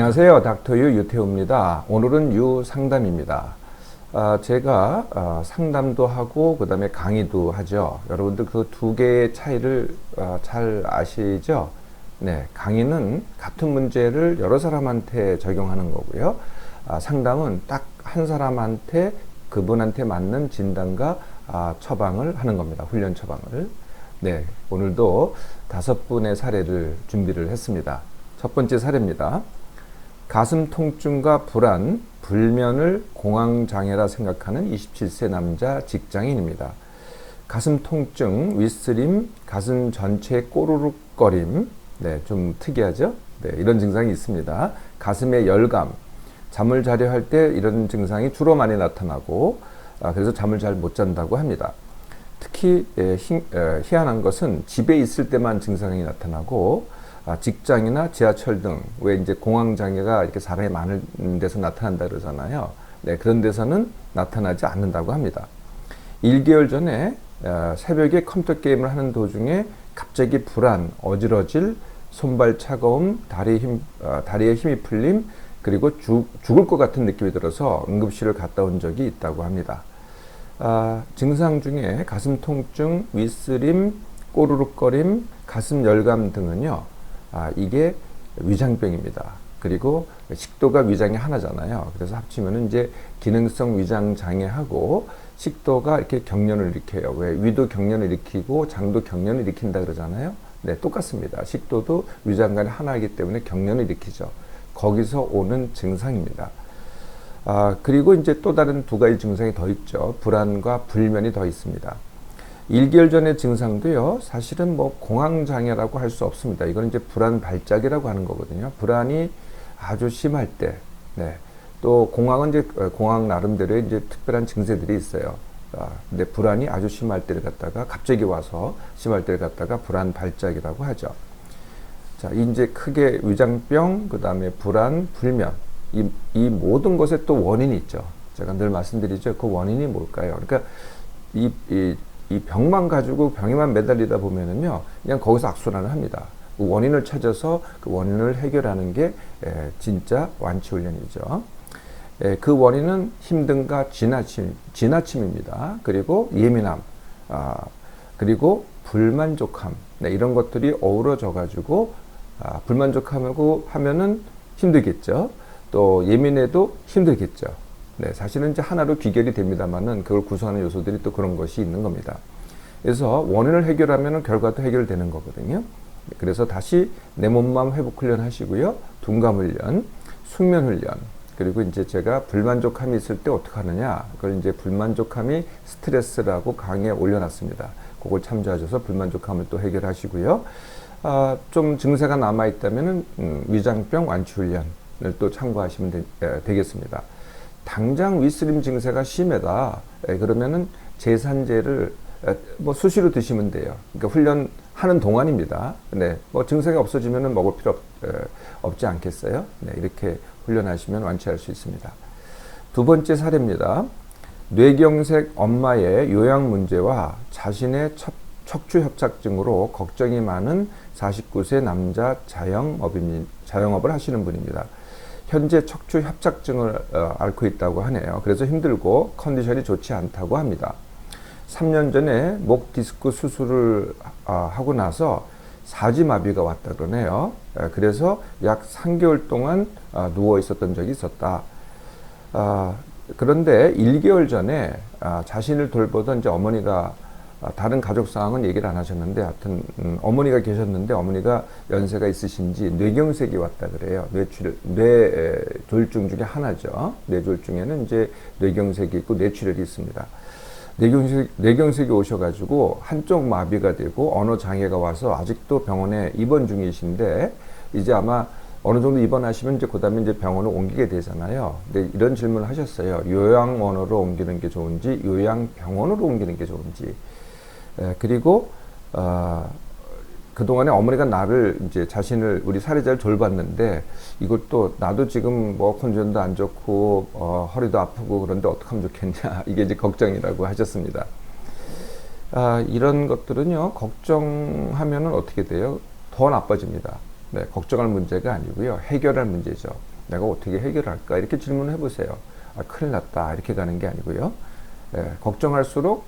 안녕하세요. 닥터 유태우입니다. 오늘은 유상담입니다. 제가 상담도 하고 그 다음에 강의도 하죠. 여러분들 그 두 개의 차이를 잘 아시죠? 네, 강의는 같은 문제를 여러 사람한테 적용하는 거고요. 상담은 딱 한 사람한테 그분한테 맞는 진단과 처방을 하는 겁니다. 훈련 처방을. 네, 오늘도 5분의 사례를 준비를 했습니다. 첫 번째 사례입니다. 가슴 통증과 불안, 불면을 공황장애라 생각하는 27세 남자 직장인입니다. 가슴 통증, 윗쓰림, 가슴 전체에 꼬르륵거림, 네, 좀 특이하죠? 네, 이런 증상이 있습니다. 가슴에 열감, 잠을 자려 할 때 이런 증상이 주로 많이 나타나고, 그래서 잠을 잘 못 잔다고 합니다. 특히 희한한 것은 집에 있을 때만 증상이 나타나고, 직장이나 지하철 등 왜 이제 공황장애가 이렇게 사람이 많은 데서 나타난다 그러잖아요. 네, 그런 데서는 나타나지 않는다고 합니다. 1개월 전에 새벽에 컴퓨터 게임을 하는 도중에 갑자기 불안, 어지러질, 손발 차가움, 다리에 힘이 풀림, 그리고 죽을 것 같은 느낌이 들어서 응급실을 갔다 온 적이 있다고 합니다. 증상 중에 가슴 통증, 윗쓰림, 꼬르륵거림, 가슴 열감 등은요, 이게 위장병입니다. 그리고 식도가 위장이 하나잖아요. 그래서 합치면은 이제 기능성 위장 장애하고 식도가 이렇게 경련을 일으켜요. 왜? 위도 경련을 일으키고 장도 경련을 일으킨다 그러잖아요. 네, 똑같습니다. 식도도 위장 간에 하나이기 때문에 경련을 일으키죠. 거기서 오는 증상입니다. 그리고 이제 또 다른 두 가지 증상이 더 있죠. 불안과 불면이 더 있습니다. 1개월 전의 증상도요, 사실은 뭐 공황장애라고 할 수 없습니다. 이건 이제 불안 발작이라고 하는 거거든요. 불안이 아주 심할 때, 네. 또 공황은 이제 공황 나름대로의 이제 특별한 증세들이 있어요. 근데 불안이 아주 심할 때를 갖다가 갑자기 와서 심할 때를 갖다가 불안 발작이라고 하죠. 자, 이제 크게 위장병, 그 다음에 불안, 불면, 이 모든 것에 또 원인이 있죠. 제가 늘 말씀드리죠. 그 원인이 뭘까요? 그러니까 이 병만 가지고 병에만 매달리다 보면은요, 그냥 거기서 악순환을 합니다. 그 원인을 찾아서 그 원인을 해결하는 게 진짜 완치훈련이죠. 그 원인은 힘듦과 지나침입니다. 그리고 예민함, 그리고 불만족함, 네, 이런 것들이 어우러져 가지고 불만족하고 하면은 힘들겠죠. 또 예민해도 힘들겠죠. 네, 사실은 이제 하나로 귀결이 됩니다만은 그걸 구성하는 요소들이 또 그런 것이 있는 겁니다. 그래서 원인을 해결하면 결과도 해결되는 거거든요. 그래서 다시 내 몸만 회복 훈련 하시고요. 둔감 훈련, 숙면 훈련, 그리고 이제 제가 불만족함이 있을 때 어떻게 하느냐. 그걸 이제 불만족함이 스트레스라고 강의에 올려놨습니다. 그걸 참조하셔서 불만족함을 또 해결하시고요. 좀 증세가 남아있다면은 위장병 완치 훈련을 또 참고하시면 되겠습니다. 당장 윗쓰림 증세가 심하다. 그러면은 제산제를 뭐 수시로 드시면 돼요. 그러니까 훈련하는 동안입니다. 네, 뭐 증세가 없어지면은 먹을 필요 없지 않겠어요? 네, 이렇게 훈련하시면 완치할 수 있습니다. 두 번째 사례입니다. 뇌경색 엄마의 요양 문제와 자신의 척추협착증으로 걱정이 많은 49세 남자 자영업을 하시는 분입니다. 현재 척추 협착증을 앓고 있다고 하네요. 그래서 힘들고 컨디션이 좋지 않다고 합니다. 3년 전에 목 디스크 수술을 하고 나서 사지마비가 왔다 그러네요. 그래서 약 3개월 동안 누워 있었던 적이 있었다. 그런데 1개월 전에 자신을 돌보던 이제 어머니가 다른 가족 상황은 얘기를 안 하셨는데, 하여튼 어머니가 계셨는데 어머니가 연세가 있으신지 뇌경색이 왔다 그래요. 뇌졸중 중에 하나죠. 뇌졸중에는 이제 뇌경색이 있고 뇌출혈이 있습니다. 뇌경색이 오셔가지고 한쪽 마비가 되고 언어 장애가 와서 아직도 병원에 입원 중이신데, 이제 아마 어느 정도 입원하시면 이제 그다음에 이제 병원을 옮기게 되잖아요. 근데 이런 질문을 하셨어요. 요양원으로 옮기는 게 좋은지, 요양병원으로 옮기는 게 좋은지. 그리고 그동안에 어머니가 나를 이제 우리 사례자를 돌봤는데, 이것도 나도 지금 뭐 컨디션도 안 좋고 허리도 아프고 그런데 어떻게 하면 좋겠냐, 이게 이제 걱정이라고 하셨습니다. 이런 것들은요, 걱정하면은 어떻게 돼요? 더 나빠집니다. 네, 걱정할 문제가 아니고요, 해결할 문제죠. 내가 어떻게 해결할까? 이렇게 질문을 해보세요. 아, 큰일 났다. 이렇게 가는 게 아니고요. 걱정할수록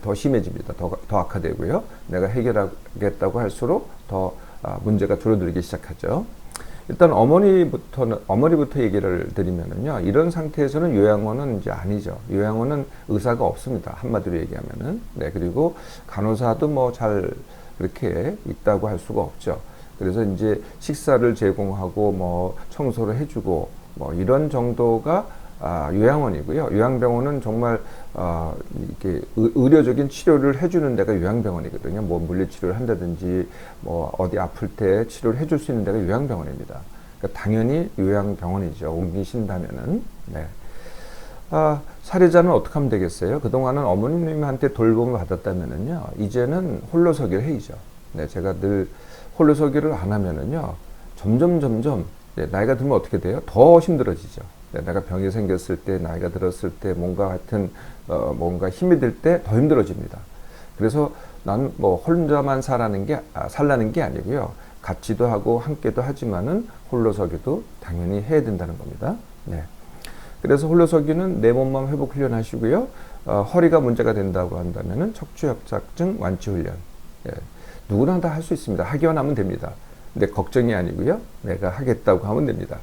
더 심해집니다. 더 악화되고요. 내가 해결하겠다고 할수록 더 문제가 줄어들기 시작하죠. 일단 어머니부터 얘기를 드리면은요, 이런 상태에서는 요양원은 이제 아니죠. 요양원은 의사가 없습니다. 한마디로 얘기하면은. 그리고 간호사도 뭐 잘 그렇게 있다고 할 수가 없죠. 그래서 이제 식사를 제공하고 뭐 청소를 해주고 뭐 이런 정도가 요양원이고요. 요양병원은 정말 이렇게 의료적인 치료를 해주는 데가 요양병원이거든요. 뭐 물리치료를 한다든지 뭐 어디 아플 때 치료를 해줄 수 있는 데가 요양병원입니다. 그러니까 당연히 요양병원이죠. 옮기신다면은. 사례자는 어떻게 하면 되겠어요? 그동안은 어머님한테 돌봄을 받았다면은요, 이제는 홀로서기를 해야죠. 제가 늘 홀로서기를 안 하면은요, 점점 나이가 들면 어떻게 돼요? 더 힘들어지죠. 내가 병이 생겼을 때, 나이가 들었을 때, 뭔가 힘이 들 때 더 힘들어집니다. 그래서 난 뭐 혼자만 살라는 게 아니고요. 같이도 하고 함께도 하지만은 홀로서기도 당연히 해야 된다는 겁니다. 그래서 홀로서기는 내 몸만 회복 훈련하시고요. 허리가 문제가 된다고 한다면은 척추협착증 완치 훈련. 누구나 다 할 수 있습니다. 하기만 하면 됩니다. 근데 걱정이 아니고요. 내가 하겠다고 하면 됩니다.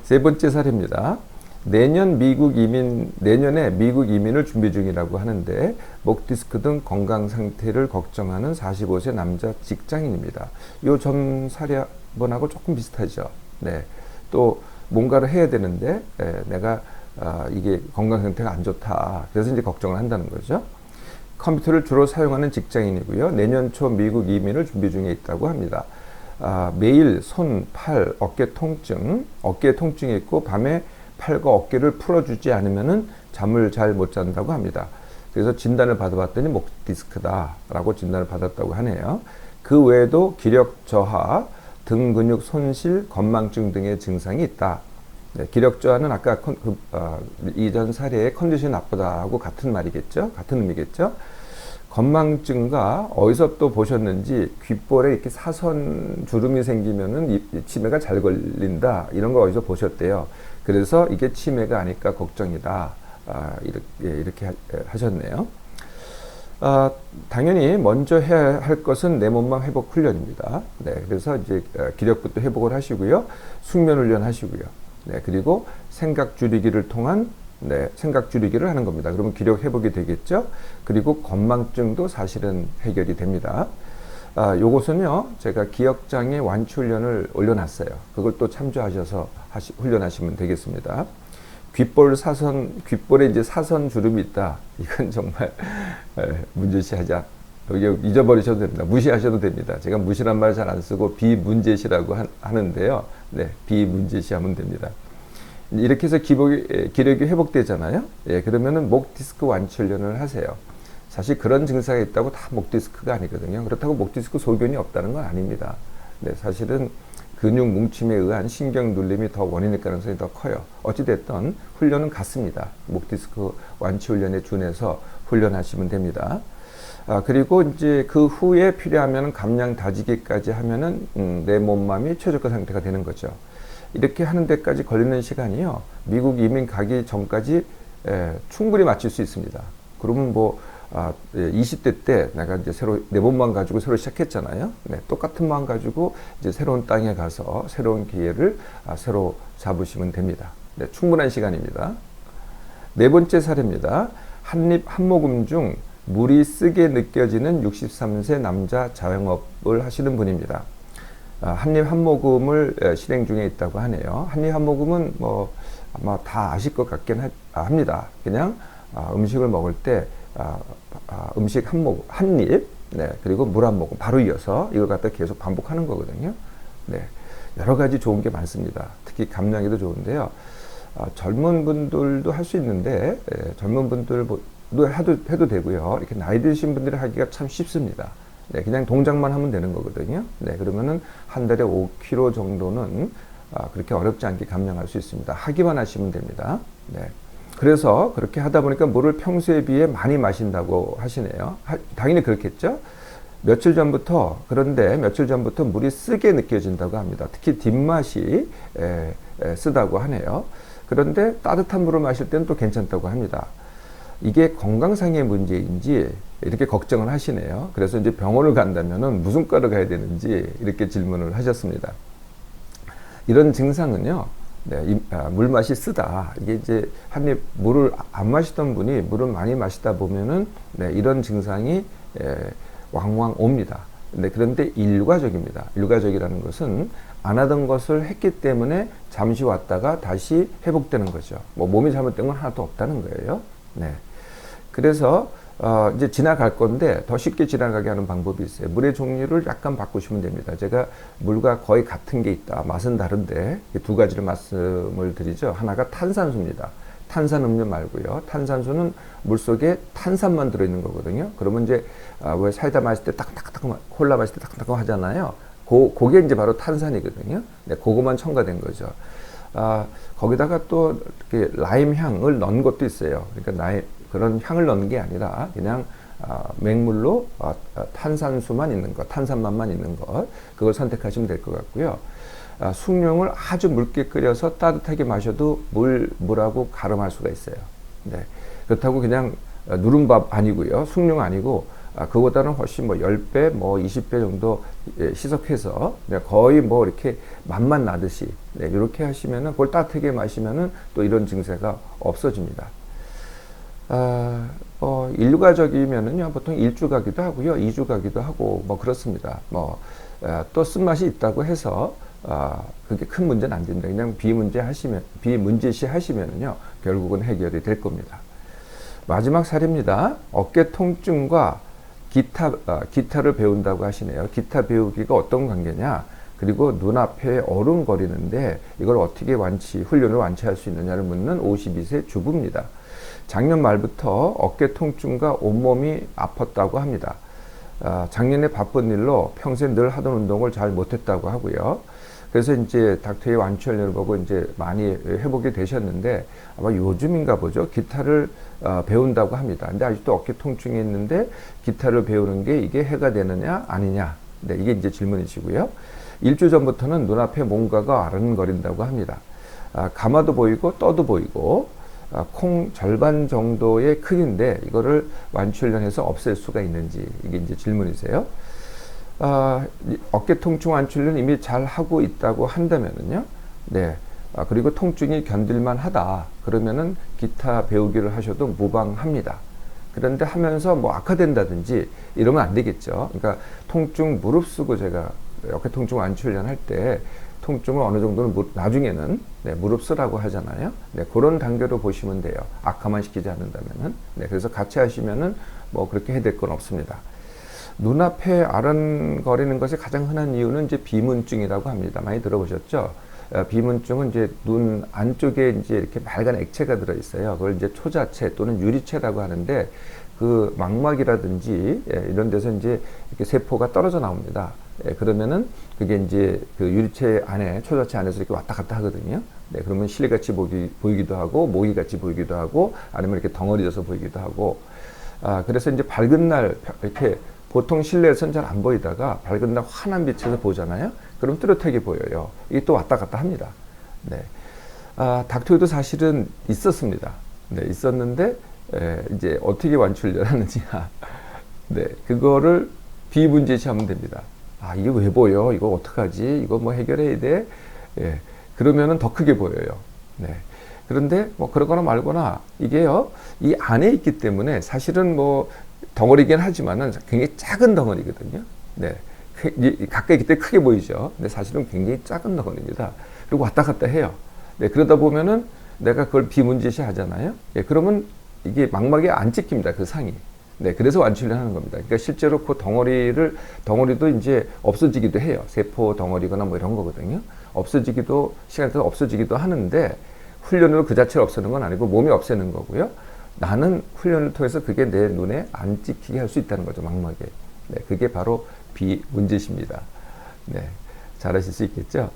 세 번째 사례입니다. 내년에 미국 이민을 준비 중이라고 하는데 목 디스크 등 건강 상태를 걱정하는 45세 남자 직장인입니다. 요 전 사례번하고 조금 비슷하죠. 또 뭔가를 해야 되는데 내가 이게 건강 상태가 안 좋다. 그래서 이제 걱정을 한다는 거죠. 컴퓨터를 주로 사용하는 직장인이고요. 내년 초 미국 이민을 준비 중에 있다고 합니다. 매일 손, 팔, 어깨 통증이 있고 밤에 팔과 어깨를 풀어주지 않으면은 잠을 잘 못 잔다고 합니다. 그래서 진단을 받아봤더니 목 디스크다라고 진단을 받았다고 하네요. 그 외에도 기력 저하, 등 근육 손실, 건망증 등의 증상이 있다. 기력 저하는 아까 이전 사례의 컨디션이 나쁘다하고 같은 말이겠죠? 같은 의미겠죠? 건망증과 어디서 또 보셨는지 귓볼에 이렇게 사선 주름이 생기면은 치매가 잘 걸린다. 이런 거 어디서 보셨대요. 그래서 이게 치매가 아닐까 걱정이다. 이렇게 하셨네요. 당연히 먼저 해야 할 것은 내 몸만 회복 훈련입니다. 그래서 이제 기력부터 회복을 하시고요. 숙면 훈련 하시고요. 그리고 생각 줄이기를 통한 생각 줄이기를 하는 겁니다. 그러면 기력 회복이 되겠죠. 그리고 건망증도 사실은 해결이 됩니다. 요것은요, 제가 기억장애 완치 훈련을 올려놨어요. 그걸 또 참조하셔서 훈련하시면 되겠습니다. 귓볼에 이제 사선 주름이 있다. 이건 정말 문제시하자. 여기 잊어버리셔도 됩니다. 무시하셔도 됩니다. 제가 무시란 말 잘 안 쓰고 비문제시라고 하는데요. 비문제시하면 됩니다. 이렇게 해서 기력이 회복되잖아요. 그러면은 목 디스크 완치 훈련을 하세요. 사실 그런 증상이 있다고 다 목 디스크가 아니거든요. 그렇다고 목 디스크 소견이 없다는 건 아닙니다. 사실은 근육 뭉침에 의한 신경 눌림이 더 원인일 가능성이 더 커요. 어찌됐든 훈련은 같습니다. 목 디스크 완치 훈련에 준해서 훈련하시면 됩니다. 그리고 이제 그 후에 필요하면 감량 다지기까지 하면은 내 몸맘이 최저가 상태가 되는 거죠. 이렇게 하는 데까지 걸리는 시간이요. 미국 이민 가기 전까지 충분히 마칠 수 있습니다. 그러면 20대 때 내가 이제 내 몸만 가지고 새로 시작했잖아요. 똑같은 마음 가지고 이제 새로운 땅에 가서 새로운 기회를 새로 잡으시면 됩니다. 충분한 시간입니다. 네 번째 사례입니다. 한입 한 모금 중 물이 쓰게 느껴지는 63세 남자 자영업을 하시는 분입니다. 한입 한 모금을 실행 중에 있다고 하네요. 한입 한 모금은 아마 다 아실 것 같긴 합니다. 그냥 음식을 먹을 때 음식 한 입, 그리고 물 한 모금 바로 이어서 이걸 갖다 계속 반복하는 거거든요. 여러 가지 좋은 게 많습니다. 특히 감량에도 좋은데요. 젊은 분들도 할 수 있는데 젊은 분들도 해도 되고요. 이렇게 나이 드신 분들이 하기가 참 쉽습니다. 그냥 동작만 하면 되는 거거든요. 그러면은 한 달에 5kg 정도는 그렇게 어렵지 않게 감량할 수 있습니다. 하기만 하시면 됩니다. 그래서 그렇게 하다 보니까 물을 평소에 비해 많이 마신다고 하시네요. 당연히 그렇겠죠. 그런데 며칠 전부터 물이 쓰게 느껴진다고 합니다. 특히 뒷맛이 쓰다고 하네요. 그런데 따뜻한 물을 마실 때는 또 괜찮다고 합니다. 이게 건강상의 문제인지 이렇게 걱정을 하시네요. 그래서 이제 병원을 간다면은 무슨 과를 가야 되는지 이렇게 질문을 하셨습니다. 이런 증상은요, 네, 물맛이 쓰다. 이게 이제 한 입 물을 안 마시던 분이 물을 많이 마시다 보면은 네, 이런 증상이 왕왕 옵니다. 네, 그런데 일과적입니다. 일과적이라는 것은 안 하던 것을 했기 때문에 잠시 왔다가 다시 회복되는 거죠. 뭐 몸이 잘못된 건 하나도 없다는 거예요. 네. 그래서 이제 지나갈 건데 더 쉽게 지나가게 하는 방법이 있어요. 물의 종류를 약간 바꾸시면 됩니다. 제가 물과 거의 같은 게 있다. 맛은 다른데 두 가지를 말씀을 드리죠. 하나가 탄산수입니다. 탄산음료 말고요. 탄산수는 물속에 탄산만 들어있는 거거든요. 그러면 이제 왜 사이다 마실 때 따끈따끈, 콜라 마실 때 따끈따끈 하잖아요. 그게 이제 바로 탄산이거든요. 네, 그거만 첨가된 거죠. 거기다가 또 이렇게 라임 향을 넣은 것도 있어요. 그러니까 그런 향을 넣는 게 아니라 그냥 맹물로 탄산수만 있는 것, 탄산맛만 있는 것, 그걸 선택하시면 될 것 같고요. 숭늉을 아주 묽게 끓여서 따뜻하게 마셔도 물하고 가름할 수가 있어요. 네. 그렇다고 그냥 누른밥 아니고요. 숭늉 아니고 그거보다는 훨씬 뭐 10배, 뭐 20배 정도 희석해서 거의 뭐 이렇게 맛만 나듯이 네, 이렇게 하시면은 그걸 따뜻하게 마시면은 또 이런 증세가 없어집니다. 일과적이면은요, 보통 1주 가기도 하고요, 2주 가기도 하고, 뭐, 그렇습니다. 또 쓴맛이 있다고 해서, 그게 큰 문제는 안 됩니다. 그냥 비문제시 하시면은요, 결국은 해결이 될 겁니다. 마지막 사례입니다. 어깨 통증과 기타를 배운다고 하시네요. 기타 배우기가 어떤 관계냐? 그리고 눈앞에 어른거리는데 이걸 어떻게 훈련을 완치할 수 있느냐를 묻는 52세 주부입니다. 작년 말부터 어깨 통증과 온몸이 아팠다고 합니다. 작년에 바쁜 일로 평소에 늘 하던 운동을 잘 못했다고 하고요. 그래서 이제 닥터의 완치훈련을 보고 이제 많이 회복이 되셨는데 아마 요즘인가 보죠. 기타를 배운다고 합니다. 근데 아직도 어깨 통증이 있는데 기타를 배우는 게 이게 해가 되느냐 아니냐. 네, 이게 이제 질문이시고요. 일주 전부터는 눈앞에 뭔가가 아른거린다고 합니다. 가마도 보이고 떠도 보이고 콩 절반 정도의 크기인데 이거를 완치훈련해서 없앨 수가 있는지 이게 이제 질문이세요. 어깨 통증 완치훈련 이미 잘 하고 있다고 한다면은요. 네. 그리고 통증이 견딜만 하다. 그러면은 기타 배우기를 하셔도 무방합니다. 그런데 하면서 뭐 악화된다든지 이러면 안 되겠죠. 그러니까 통증 무릅쓰고 제가 어깨 통증 완치훈련 할 때 통증을 어느 정도는 나중에는 네, 무릅쓰라고 하잖아요. 네, 그런 단계로 보시면 돼요. 악화만 시키지 않는다면은. 네, 그래서 같이 하시면은 뭐 그렇게 해야 될 건 없습니다. 눈앞에 아른거리는 것이 가장 흔한 이유는 이제 비문증이라고 합니다. 많이 들어보셨죠? 비문증은 이제 눈 안쪽에 이제 이렇게 맑은 액체가 들어있어요. 그걸 이제 초자체 또는 유리체라고 하는데 그 망막이라든지 이런 데서 이제 이렇게 세포가 떨어져 나옵니다. 그러면은 그게 이제 그 유리체 안에 초자체 안에서 이렇게 왔다 갔다 하거든요. 네, 그러면 실내같이 보이기도 하고 모기같이 보이기도 하고 아니면 이렇게 덩어리져서 보이기도 하고 그래서 이제 밝은 날 이렇게 보통 실내에서는 잘 안 보이다가 밝은 날 환한 빛에서 보잖아요. 그럼 뚜렷하게 보여요. 이게 또 왔다 갔다 합니다. 네. 닥터에도 사실은 있었습니다. 네, 있었는데 이제 어떻게 완치를 하느냐. 네, 그거를 비문제시하면 됩니다. 이게 왜 보여? 이거 어떡하지? 이거 뭐 해결해야 돼? 예, 그러면은 더 크게 보여요. 네. 그런데 뭐 그러거나 말거나 이게요, 이 안에 있기 때문에 사실은 뭐 덩어리긴 하지만은 굉장히 작은 덩어리거든요. 네. 가까이 있기 때문에 크게 보이죠. 근데 사실은 굉장히 작은 덩어리입니다. 그리고 왔다 갔다 해요. 네. 그러다 보면은 내가 그걸 비문제시 하잖아요. 예, 그러면 이게 망막에 안 찍힙니다. 그 상이. 네, 그래서 완치를 하는 겁니다. 그러니까 실제로 그 덩어리도 이제 없어지기도 해요. 세포 덩어리거나 뭐 이런 거거든요. 시간이 따라 없어지기도 하는데, 훈련으로 그 자체를 없애는 건 아니고 몸이 없애는 거고요. 나는 훈련을 통해서 그게 내 눈에 안 찍히게 할 수 있다는 거죠, 망막에. 네, 그게 바로 비문제시입니다. 네, 잘하실 수 있겠죠?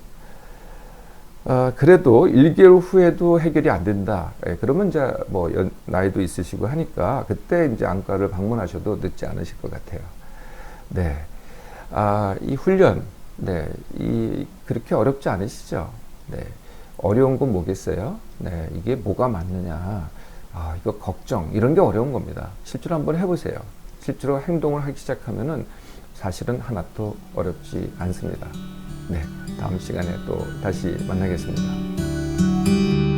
그래도 1개월 후에도 해결이 안 된다. 예, 그러면 이제 뭐 나이도 있으시고 하니까 그때 이제 안과를 방문하셔도 늦지 않으실 것 같아요. 네. 이 훈련, 네. 그렇게 어렵지 않으시죠? 네. 어려운 건 뭐겠어요? 네, 이게 뭐가 맞느냐, 이거 걱정, 이런 게 어려운 겁니다. 실제로 한번 해보세요. 실제로 행동을 하기 시작하면은 사실은 하나도 어렵지 않습니다. 네, 다음 시간에 또 다시 만나겠습니다.